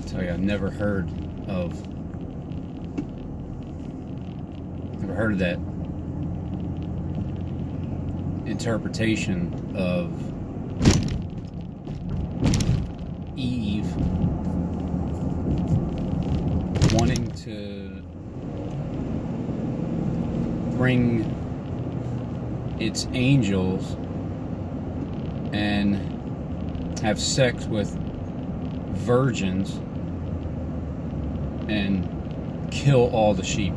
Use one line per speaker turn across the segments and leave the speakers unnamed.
tell you, I've never heard of that interpretation of Eve wanting to bring its angels and have sex with virgins and kill all the sheep.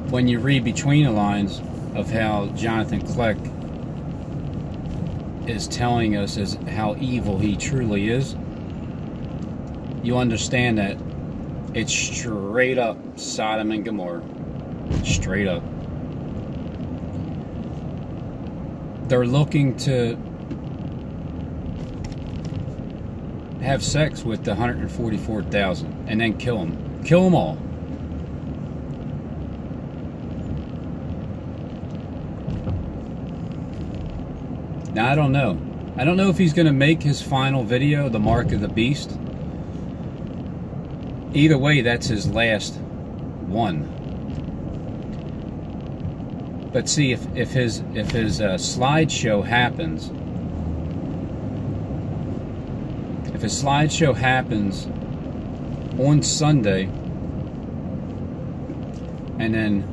When you read between the lines of how Johnatan Klecks is telling us is how evil he truly is, you understand that it's straight up Sodom and Gomorrah. Straight up. They're looking to have sex with the 144,000 and then kill them. Kill them all. Now, I don't know. I don't know if he's going to make his final video, The Mark of the Beast. Either way, that's his last one. But see, if his slideshow happens, if his slideshow happens on Sunday, and then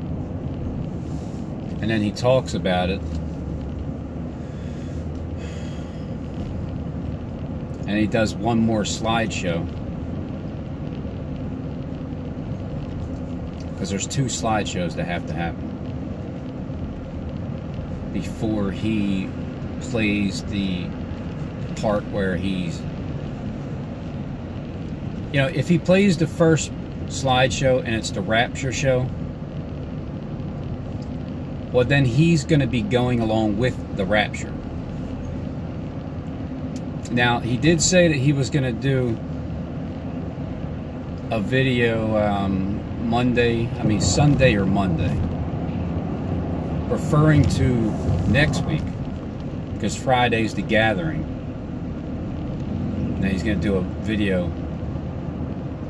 he talks about it, and he does one more slideshow, because there's 2 slideshows that have to happen before he plays the part where he's, you know, if he plays the first slideshow and it's the rapture show, well, then he's going to be going along with the rapture. Now, he did say that he was going to do a video Sunday or Monday, referring to next week, because Friday's the gathering. Now he's going to do a video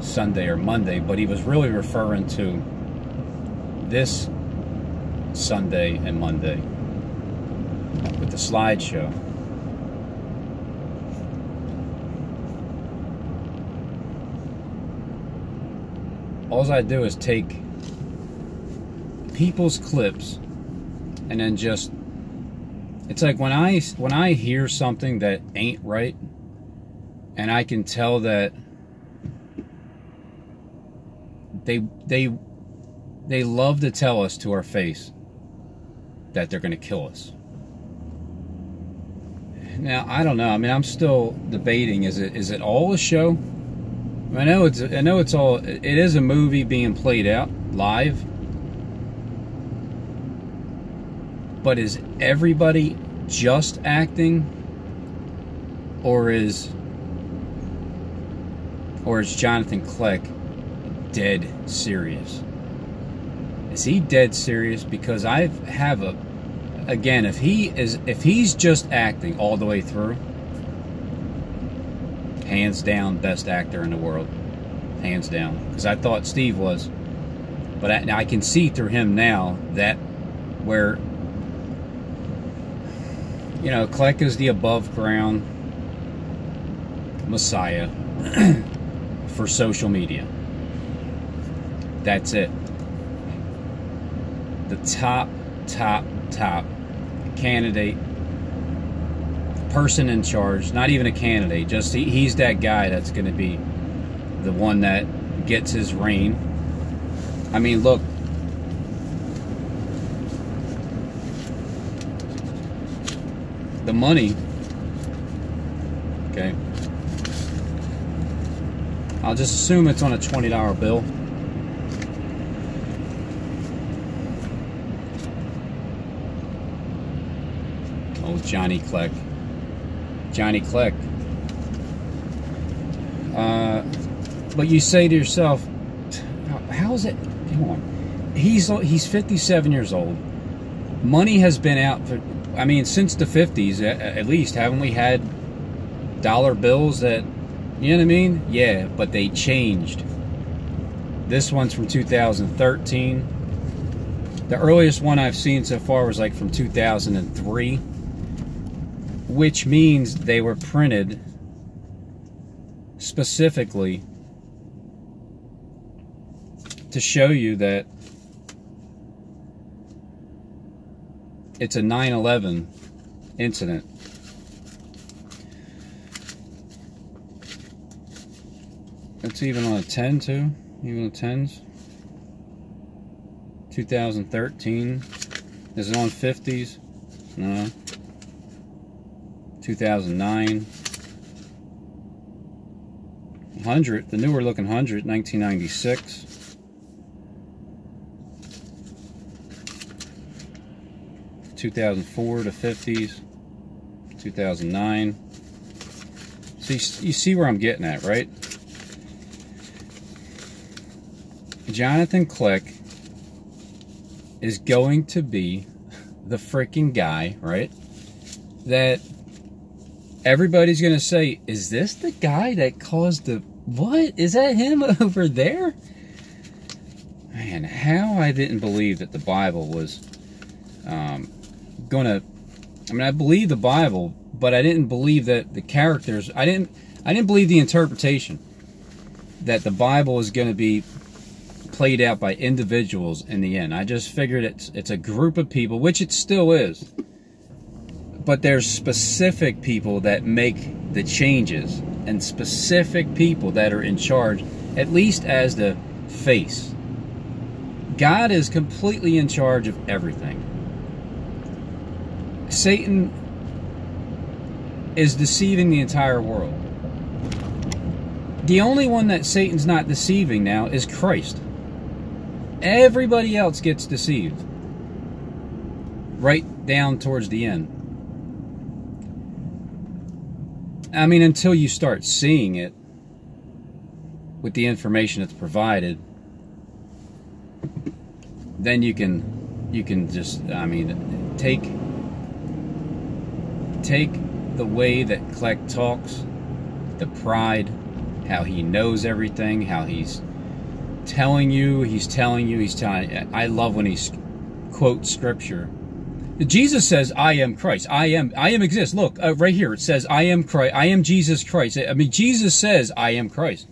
Sunday or Monday, but he was really referring to this Sunday and Monday with the slideshow. All I do is take people's clips and then just, it's like when I hear something that ain't right, and I can tell that they love to tell us to our face that they're going to kill us. Now, I don't know. I mean, I'm still debating, is it all a show? I know it's all, it is a movie being played out live. But is everybody just acting, or is Johnatan Klecks dead serious? Is he dead serious? Because I have a, again, if he's just acting all the way through, hands down, best actor in the world, hands down. Because I thought Steve was, but I can see through him now that where, you know, Klecks is the above ground messiah for social media. That's it. The top candidate, person in charge, not even a candidate, just he's that guy that's going to be the one that gets his reign. I mean, look, the money, okay, I'll just assume it's on a $20 bill. Oh, Johnny Klecks. But you say to yourself, how is it? Come on. He's 57 years old. Money has been out for, I mean, since the 50s at least, haven't we had dollar bills that, you know what I mean? Yeah, but they changed. This one's from 2013. The earliest one I've seen so far was like from 2003, which means they were printed specifically to show you that it's a 9/11 incident. It's even on a 10 too, even on 10s. 2013. Is it on 50s? No. 2009. 100, the newer looking 100, 1996. (2004) to 50s. 2009. So you see where I'm getting at, right? Johnatan Klecks is going to be the freaking guy, right? That everybody's going to say, is this the guy that caused the... What? Is that him over there? Man, how I didn't believe that the Bible was gonna... I mean, I believe the Bible, but I didn't believe that the characters... I didn't believe the interpretation that the Bible is going to be played out by individuals in the end. I just figured it's a group of people, which it still is. But there's specific people that make the changes, and specific people that are in charge, at least as the face. God is completely in charge of everything. Satan is deceiving the entire world. The only one that Satan's not deceiving now is Christ. Everybody else gets deceived. Right down towards the end. I mean, until you start seeing it with the information that's provided, then you can just, I mean, take the way that Klecks talks, the pride, how he knows everything, how he's telling you. I love when he quotes scripture. Jesus says, I am Christ. I am exist. Look, right here, it says, I am Christ. I am Jesus Christ. I mean, Jesus says, I am Christ.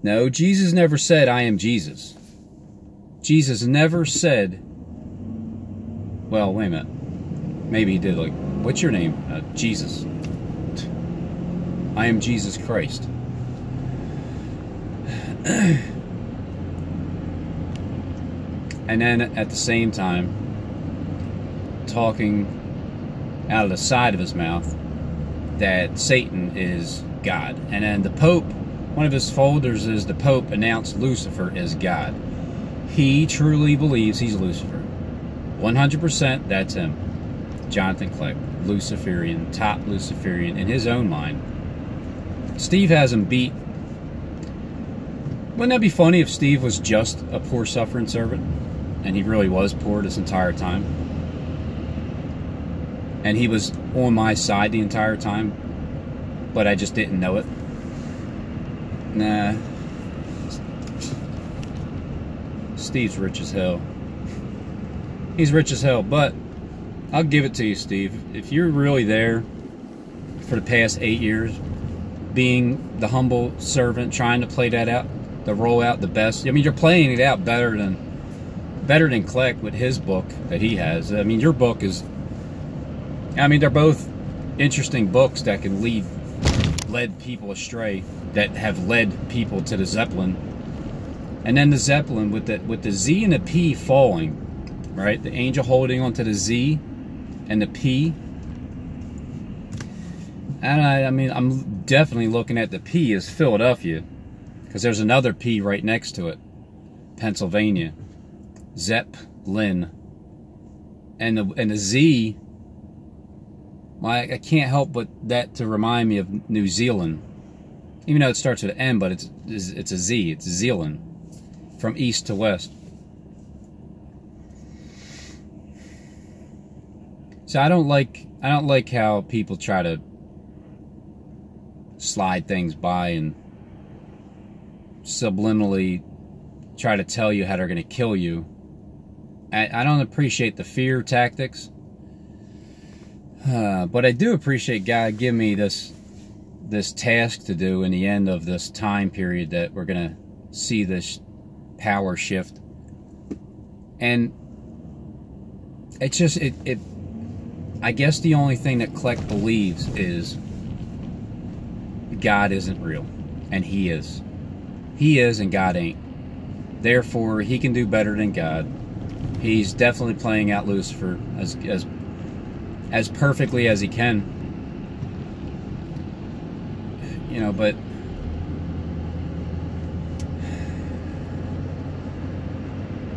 No, Jesus never said, I am Jesus. Jesus never said, well, wait a minute. Maybe he did, like, what's your name? Jesus. I am Jesus Christ. And then at the same time, talking out of the side of his mouth that Satan is God. And then the Pope, one of his folders is the Pope announced Lucifer is God. He truly believes he's Lucifer. 100%, that's him. Johnatan Klecks, Luciferian, top Luciferian in his own mind. Steve has him beat. Wouldn't that be funny if Steve was just a poor suffering servant? And he really was poor this entire time? And he was on my side the entire time, but I just didn't know it? Nah. Steve's rich as hell. He's rich as hell, but I'll give it to you, Steve. If you're really there for the past 8 years, being the humble servant, trying to play that out, the role out the best. I mean, you're playing it out better than Klecks with his book that he has. I mean, your book is... I mean, they're both interesting books that can led people astray, that have led people to the Zeppelin. And then the Zeppelin with the Z and the P falling, right? The angel holding onto the Z and the P. And I mean, I'm definitely looking at the P as Philadelphia, because there's another P right next to it. Pennsylvania. Zeppelin. And the Z, I can't help but that to remind me of New Zealand. Even though it starts with an M, but it's a Z. It's Zealand. From east to west. So I don't like how people try to slide things by and subliminally try to tell you how they're going to kill you. I don't appreciate the fear tactics, but I do appreciate God giving me this task to do in the end of this time period that we're going to see this power shift. And it's just, I guess the only thing that Klecks believes is God isn't real, and He is. He is, and God ain't. Therefore, he can do better than God. He's definitely playing out Lucifer as perfectly as he can. You know, but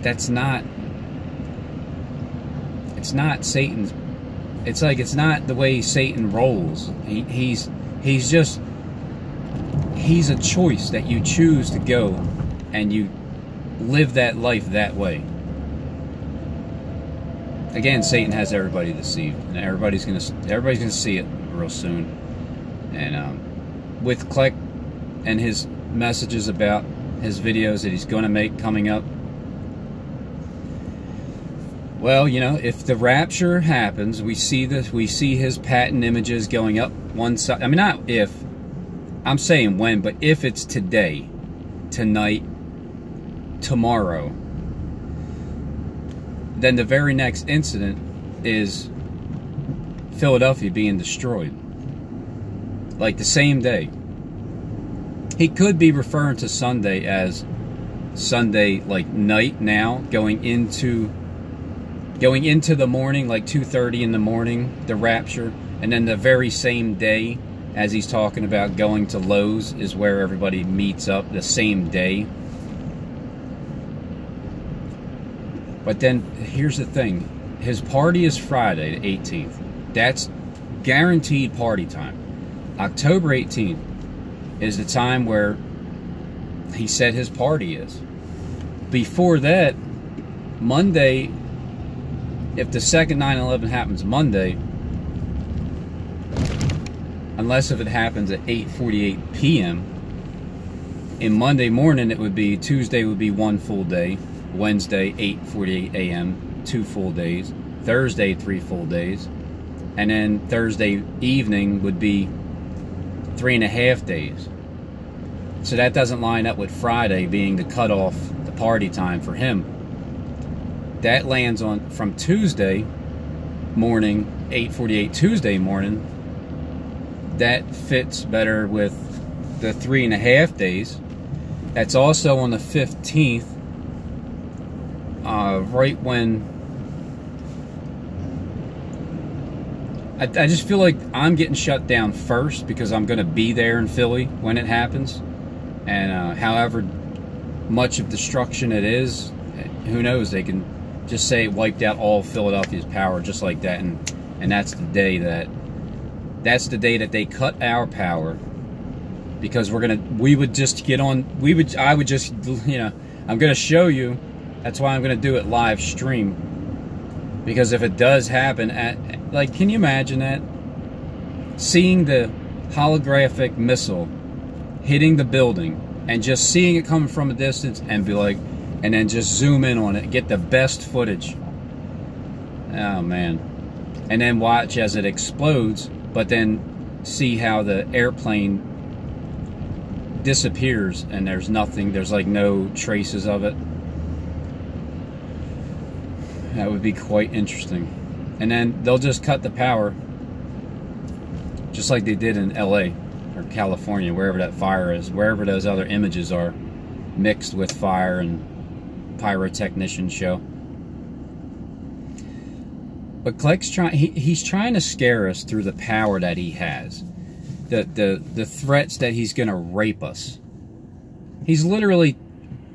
that's not, it's not Satan's, it's like, it's not the way Satan rolls. He's a choice that you choose to go and you live that life that way. Again, Satan has everybody deceived, and everybody's gonna see it real soon. And with Klecks and his messages about his videos that he's going to make coming up, well, you know, if the rapture happens, we see his patent images going up one side. I mean, not if, I'm saying when, but if it's today, tonight, tomorrow, then the very next incident is Philadelphia being destroyed. Like the same day. He could be referring to Sunday as Sunday, like night now, going into the morning, like 2:30 in the morning, the rapture, and then the very same day, as he's talking about going to Lowe's, is where everybody meets up the same day. But then, here's the thing. His party is Friday, the 18th. That's guaranteed party time. October 18th is the time where he said his party is. Before that, Monday, if the second 9/11 happens Monday, unless if it happens at 8:48 p.m., in Monday morning it would be, Tuesday would be one full day, Wednesday 8:48 a.m., 2 full days, Thursday 3 full days, and then Thursday evening would be 3.5 days. So that doesn't line up with Friday being the cutoff, the party time for him. That lands on from Tuesday morning, 8:48 Tuesday morning. That fits better with the 3.5 days. That's also on the 15th, right when I just feel like I'm getting shut down first, because I'm going to be there in Philly when it happens. And however much of destruction it is, who knows, they can just say it wiped out all of Philadelphia's power just like that, and that's the day that they cut our power, because we would just get on, I would just, you know, I'm going to show you. That's why I'm going to do it live stream, because if it does happen like, can you imagine that? Seeing the holographic missile hitting the building and just seeing it coming from a distance and be like, and then just zoom in on it, get the best footage. Oh man. And then watch as it explodes, but then see how the airplane disappears and there's nothing, there's like no traces of it. That would be quite interesting. And then they'll just cut the power, just like they did in LA or California, wherever that fire is, wherever those other images are mixed with fire and pyrotechnician show. But Klecks he's trying to scare us through the power that he has, the threats that he's going to rape us. He's literally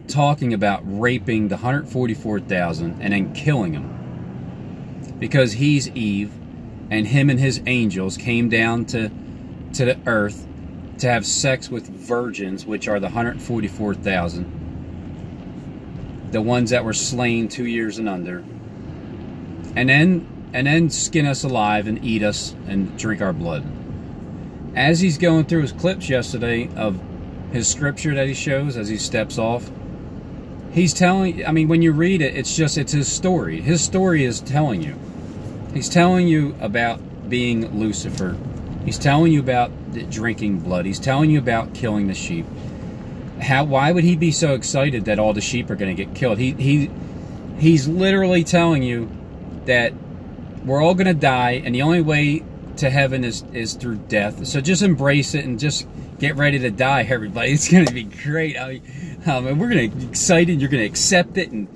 talking about raping the 144,000 and then killing them, because he's Eve, and him and his angels came down to the earth to have sex with virgins, which are the 144,000, the ones that were slain 2 years and under, and then skin us alive and eat us and drink our blood. as he's going through his clips yesterday of his scripture that he shows as he steps off, he's telling, I mean, when you read it, it's his story. His story is telling you. He's telling you about being Lucifer. He's telling you about drinking blood. He's telling you about killing the sheep. Why would he be so excited that all the sheep are going to get killed? He's literally telling you that we're all going to die, and the only way to heaven is through death. So just embrace it and just get ready to die, everybody. It's going to be great. I mean, we're going to be excited. You're going to accept it, and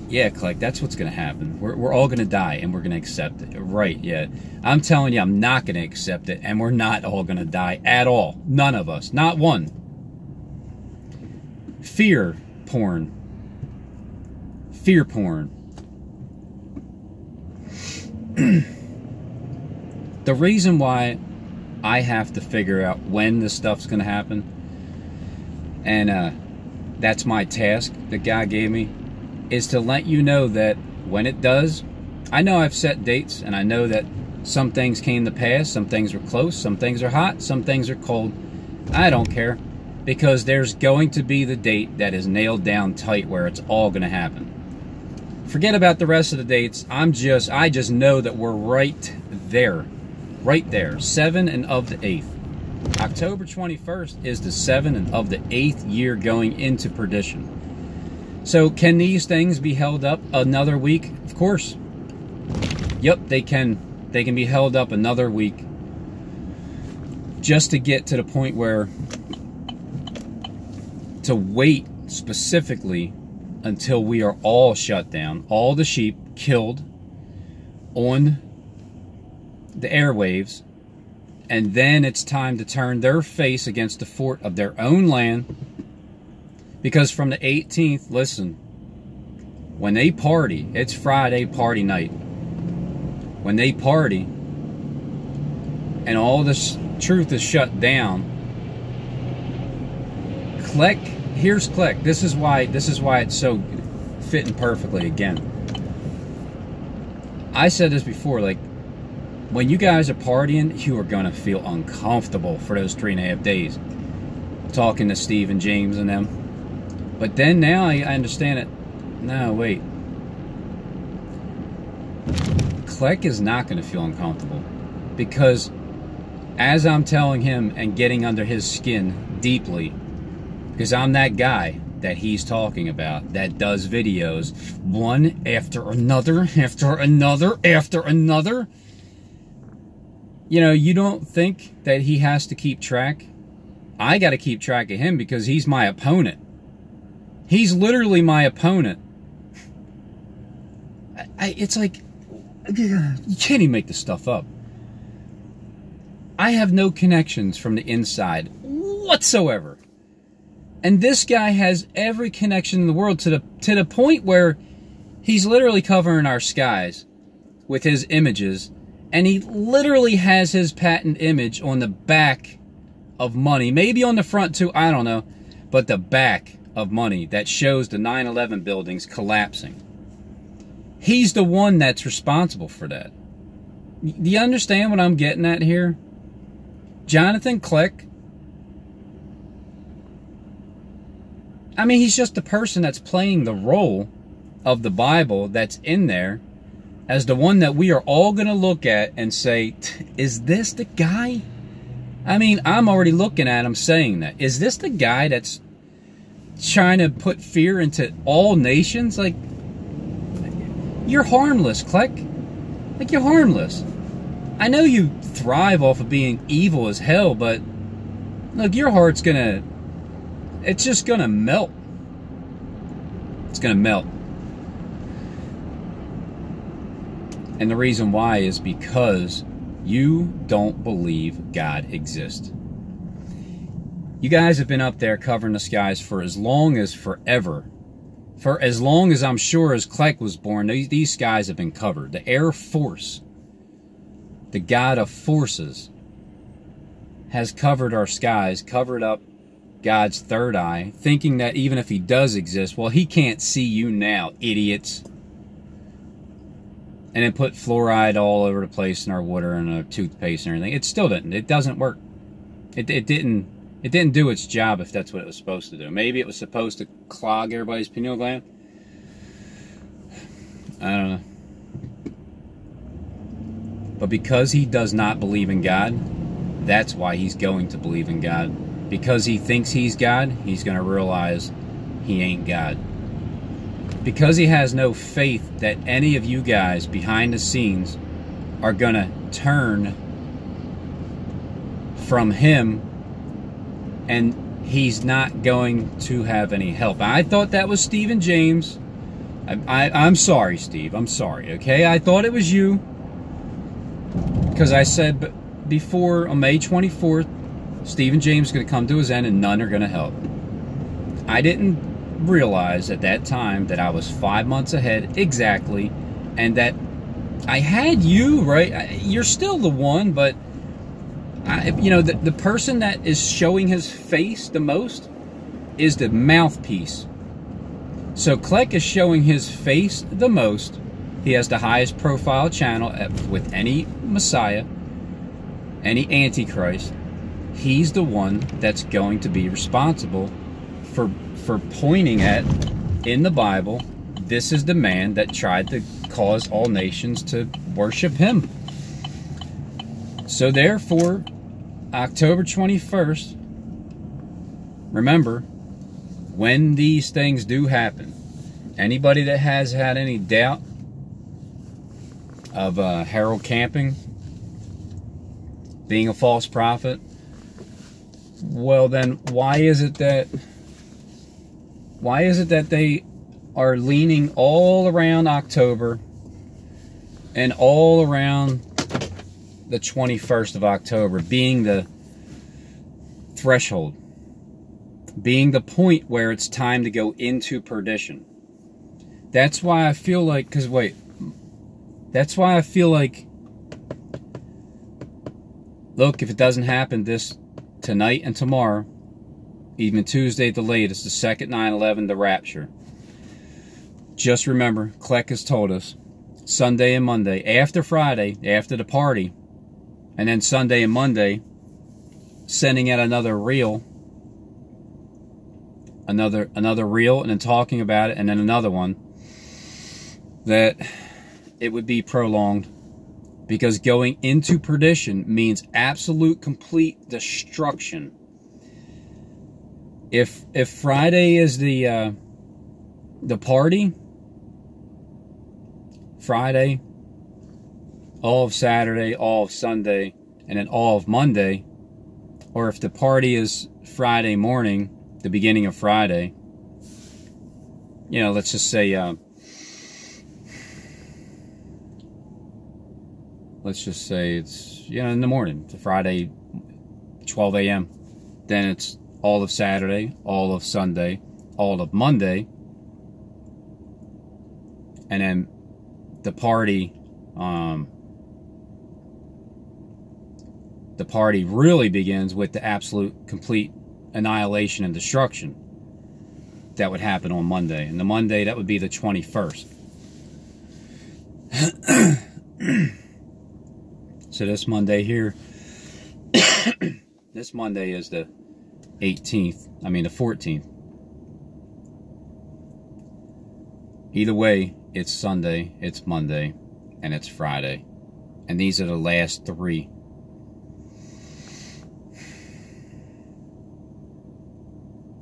yeah, Klecks, that's what's going to happen. We're all going to die, and we're going to accept it. Right, yeah. I'm telling you, I'm not going to accept it, and we're not all going to die at all. None of us. Not one. Fear porn. Fear porn. The reason why I have to figure out when this stuff's going to happen, and that's my task that God gave me, is to let you know that when it does, I know I've set dates, and I know that some things came to pass, some things were close, some things are hot, some things are cold. I don't care, because there's going to be the date that is nailed down tight where it's all going to happen. Forget about the rest of the dates. I just know that we're right there. Right there. 7 and of the 8th. October 21st is the 7 and of the 8th year going into perdition. So can these things be held up another week? Of course. Yep, they can. They can be held up another week, just to get to the point where to wait specifically until we are all shut down, all the sheep killed on the airwaves, and then it's time to turn their face against the fort of their own land. Because from the 18th, listen, when they party, it's Friday party night. When they party and all this truth is shut down, here's Klecks. This is why it's so fitting perfectly again. I said this before, like, when you guys are partying, you are going to feel uncomfortable for those 3.5 days. Talking to Steve and James and them. But then now I understand it. No, wait. Klecks is not going to feel uncomfortable. Because as I'm telling him and getting under his skin deeply, because I'm that guy that he's talking about that does videos one after another, after another, after another. You know, you don't think that he has to keep track? I got to keep track of him because he's my opponent. He's literally my opponent. It's like, you can't even make this stuff up. I have no connections from the inside whatsoever. And this guy has every connection in the world to the point where he's literally covering our skies with his images. And he literally has his patent image on the back of money. Maybe on the front too, I don't know. But the back of money that shows the 9/11 buildings collapsing. He's the one that's responsible for that. Do you understand what I'm getting at here? Johnatan Klecks. I mean, he's just the person that's playing the role of the Bible that's in there as the one that we are all going to look at and say, is this the guy? I mean, I'm already looking at him saying that. Is this the guy that's trying to put fear into all nations? Like, you're harmless, Klecks. Like, you're harmless. I know you thrive off of being evil as hell, but look, your heart's gonna, it's just gonna melt. It's gonna melt. And the reason why is because you don't believe God exists. You guys have been up there covering the skies for as long as forever. For as long as I'm sure as Klecks was born, these skies have been covered. The Air Force, the God of forces, has covered our skies, covered up God's third eye, thinking that even if he does exist, well, he can't see you now, idiots. And then put fluoride all over the place in our water and our toothpaste and everything. It still didn't. It doesn't work. It didn't do its job, if that's what it was supposed to do. Maybe it was supposed to clog everybody's pineal gland. I don't know. But because he does not believe in God, that's why he's going to believe in God. Because he thinks he's God, he's going to realize he ain't God. Because he has no faith that any of you guys behind the scenes are going to turn from him, and he's not going to have any help. I thought that was Steve and James. I'm sorry, Steve. I'm sorry, okay? I thought it was you. Because I said before, on May 24th, Steve and James are going to come to his end and none are going to help. I didn't realize at that time that I was 5 months ahead exactly, and that I had you, right? You're still the one, but you know, the person that is showing his face the most is the mouthpiece. So Kleck is showing his face the most. He has the highest profile channel with any Messiah, any Antichrist. He's the one that's going to be responsible for pointing at, in the Bible, this is the man that tried to cause all nations to worship him. So therefore, October 21st, remember, when these things do happen, anybody that has had any doubt of Harold Camping being a false prophet, well then why is it that they are leaning all around October and all around the 21st of October being the threshold, being the point where it's time to go into perdition? That's why I feel like, that's why I feel like, look, if it doesn't happen this tonight and tomorrow, even Tuesday at the latest, the second 9/11, the rapture, just remember, Kleck has told us, Sunday and Monday, after Friday, after the party, and then Sunday and Monday, sending out another reel, another reel, and then talking about it, and then another one, that it would be prolonged, because going into perdition means absolute, complete destruction. If Friday is the party, Friday, all of Saturday, all of Sunday, and then all of Monday, or if the party is Friday morning, the beginning of Friday, you know, let's just say, it's, you know, in the morning, it's a Friday, 12 a.m. Then it's all of Saturday, all of Sunday, all of Monday, and then the party really begins with the absolute, complete annihilation and destruction that would happen on Monday. And the Monday, that would be the 21st. So this Monday here, this Monday is the 18th, I mean the 14th. Either way, it's Sunday, it's Monday, and it's Friday. And these are the last three.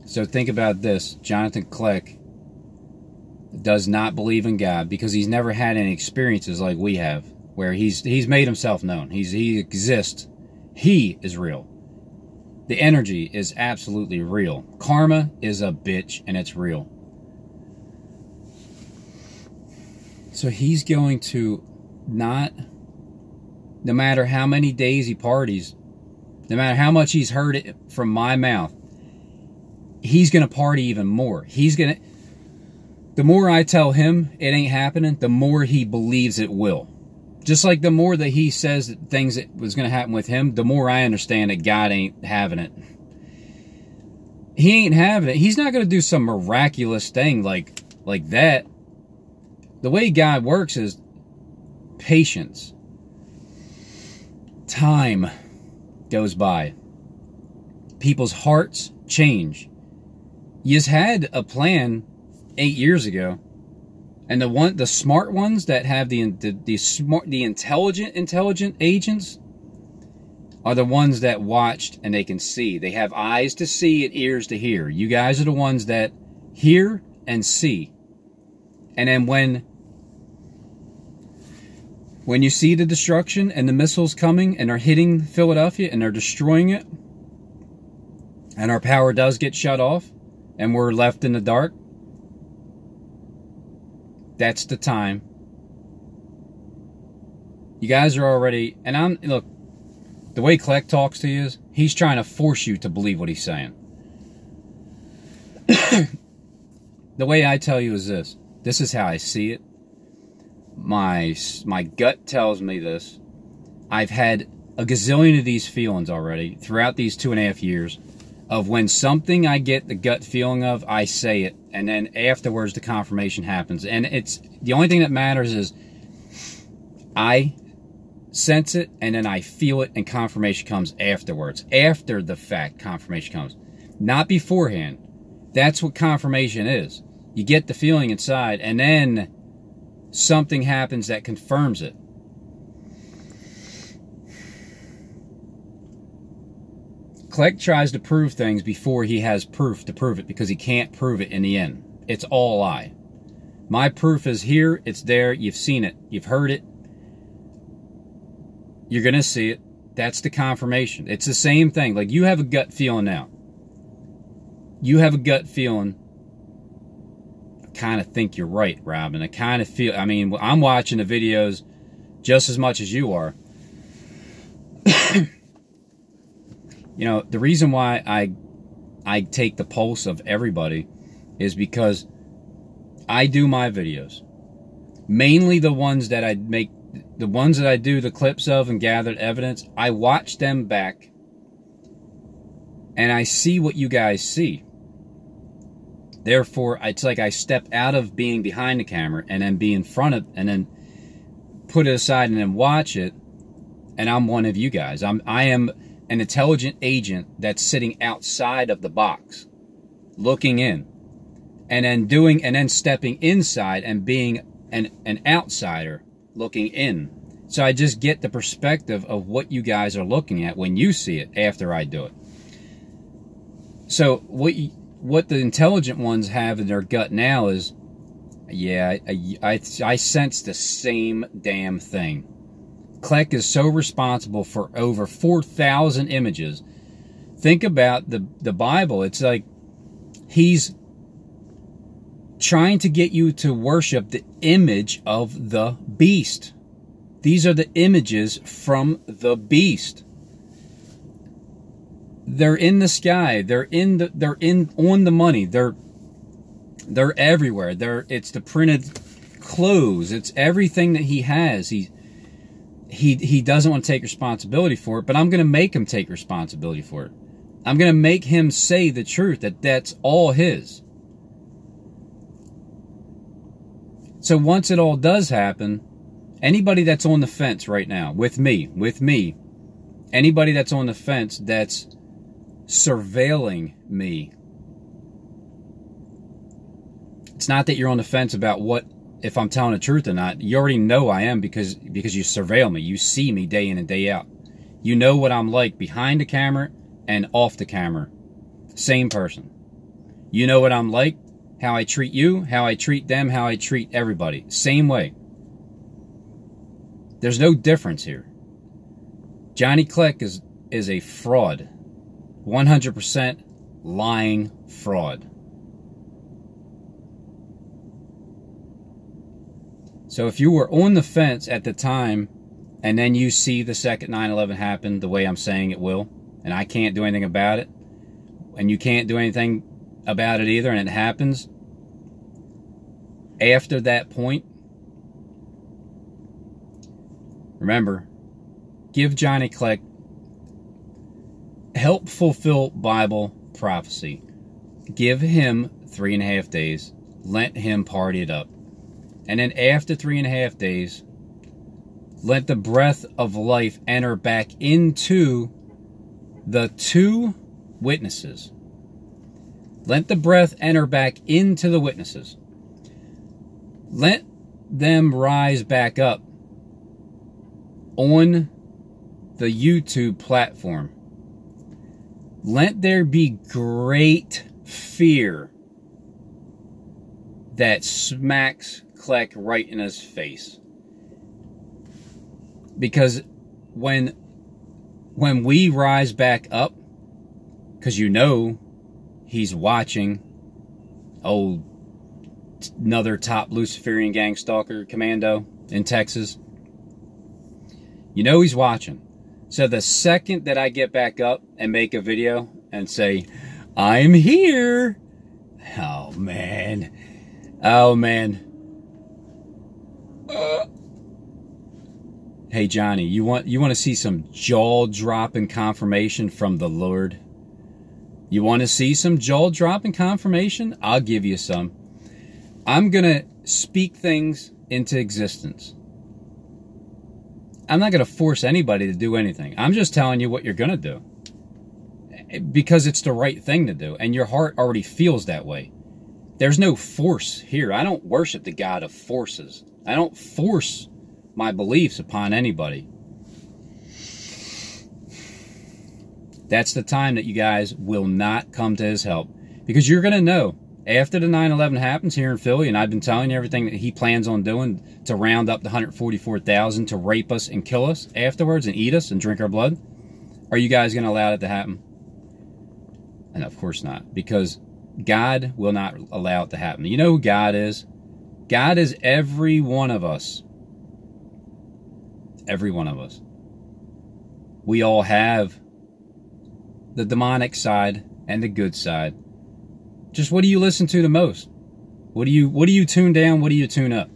So think about this. Johnatan Klecks does not believe in God because he's never had any experiences like we have, where he's made himself known. He exists. He is real. The energy is absolutely real. Karma is a bitch, and it's real. So he's going to not, no matter how many days he parties, no matter how much he's heard it from my mouth, he's going to party even more. The more I tell him it ain't happening, the more he believes it will. Just like the more that he says that things that was going to happen with him, the more I understand that God ain't having it. He ain't having it. He's not going to do some miraculous thing like that. The way God works is patience. Time goes by. people's hearts change. You just had a plan 8 years ago, and the smart ones that have the intelligent agents are the ones that watched and they can see. They have eyes to see and ears to hear. You guys are the ones that hear and see. And then when you see the destruction and the missiles coming and are hitting Philadelphia and they're destroying it, and our power does get shut off and we're left in the dark, that's the time. You guys are already, and look, the way Klecks talks to you is, he's trying to force you to believe what he's saying. The way I tell you is this. This is how I see it. My gut tells me this. I've had a gazillion of these feelings already throughout these 2.5 years of when something I get the gut feeling of, I say it, and then afterwards the confirmation happens. And it's the only thing that matters is I sense it and then I feel it, and confirmation comes afterwards. After the fact, confirmation comes, not beforehand. That's what confirmation is. You get the feeling inside and then something happens that confirms it. Klecks tries to prove things before he has proof to prove it, because he can't prove it in the end. It's all a lie. My proof is here, it's there, you've seen it, you've heard it, you're going to see it. That's the confirmation. It's the same thing. Like, you have a gut feeling now. You have a gut feeling. I kind of think you're right, Robin. I kind of feel, I mean, I'm watching the videos just as much as you are. You know, the reason why I take the pulse of everybody is because I do my videos. Mainly the ones that I make, the ones that I do the clips of and gathered evidence, I watch them back and I see what you guys see. Therefore, it's like I step out of being behind the camera and then be in front of, and then put it aside and then watch it, and I'm one of you guys. I am an intelligent agent that's sitting outside of the box, looking in, and then stepping inside and being an outsider looking in. So I just get the perspective of what you guys are looking at when you see it after I do it. So what the intelligent ones have in their gut now is, yeah, I sense the same damn thing. Klecks is so responsible for over 4,000 images. Think about the Bible. It's like he's trying to get you to worship the image of the beast. These are the images from the beast. They're in the sky. They're on the money. They're everywhere. It's the printed clothes. It's everything that he has. He doesn't want to take responsibility for it, but I'm going to make him take responsibility for it. I'm going to make him say the truth, that that's all his. So once it all does happen, anybody that's on the fence right now, with me, anybody that's on the fence that's surveilling me, it's not that you're on the fence about if I'm telling the truth or not. You already know I am, because you surveil me. You see me day in and day out. You know what I'm like behind the camera and off the camera. Same person. You know what I'm like, how I treat you, how I treat them, how I treat everybody. Same way. There's no difference here. Johnny Klecks is a fraud. 100% lying fraud. So if you were on the fence at the time, and then you see the second 9/11 happen the way I'm saying it will, and I can't do anything about it, and you can't do anything about it either, and it happens, after that point, remember, give Johnny Klecks, help fulfill Bible prophecy. Give him 3.5 days. Let him party it up. And then after 3.5 days, let the breath of life enter back into the 2 witnesses. Let the breath enter back into the witnesses. Let them rise back up on the YouTube platform. Let there be great fear that smacks Kleck right in his face. Because when we rise back up, because you know he's watching, another top Luciferian gang stalker commando in Texas. You know he's watching. So the second that I get back up and make a video and say, I'm here. Oh, man. Oh, man. Hey, Johnny, you want to see some jaw-dropping confirmation from the Lord? You want to see some jaw-dropping confirmation? I'll give you some. I'm going to speak things into existence. I'm not going to force anybody to do anything. I'm just telling you what you're going to do. Because it's the right thing to do. And your heart already feels that way. There's no force here. I don't worship the God of forces. I don't force my beliefs upon anybody. That's the time that you guys will not come to his help. Because you're going to know. After the 9/11 happens here in Philly, and I've been telling you everything that he plans on doing to round up the 144,000 to rape us and kill us afterwards and eat us and drink our blood, are you guys going to allow that to happen? And of course not, because God will not allow it to happen. You know who God is? God is every one of us. Every one of us. We all have the demonic side and the good side. Just what do you listen to the most? What do you tune down? What do you tune up?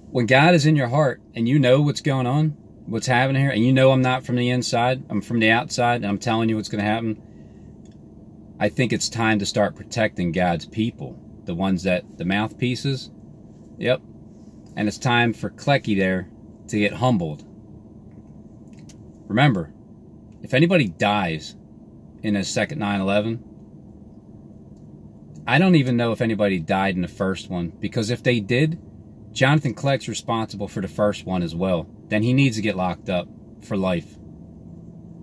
When God is in your heart and you know what's going on, what's happening here, and you know I'm not from the inside, I'm from the outside, and I'm telling you what's going to happen, I think it's time to start protecting God's people. The ones that, the mouthpieces, yep. And it's time for Klecky there to get humbled. Remember, if anybody dies in a second 9/11, I don't even know if anybody died in the first one, because if they did, Johnatan Klecks responsible for the first one as well. Then he needs to get locked up for life.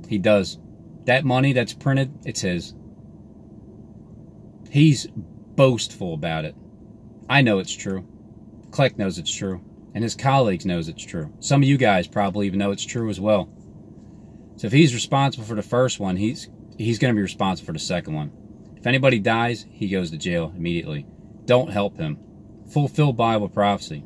He does. That money that's printed, it's his. He's boastful about it. I know it's true. Kleck knows it's true. And his colleagues knows it's true. Some of you guys probably even know it's true as well. So if he's responsible for the first one, he's going to be responsible for the second one. If anybody dies, he goes to jail immediately. Don't help him. Fulfill Bible prophecy.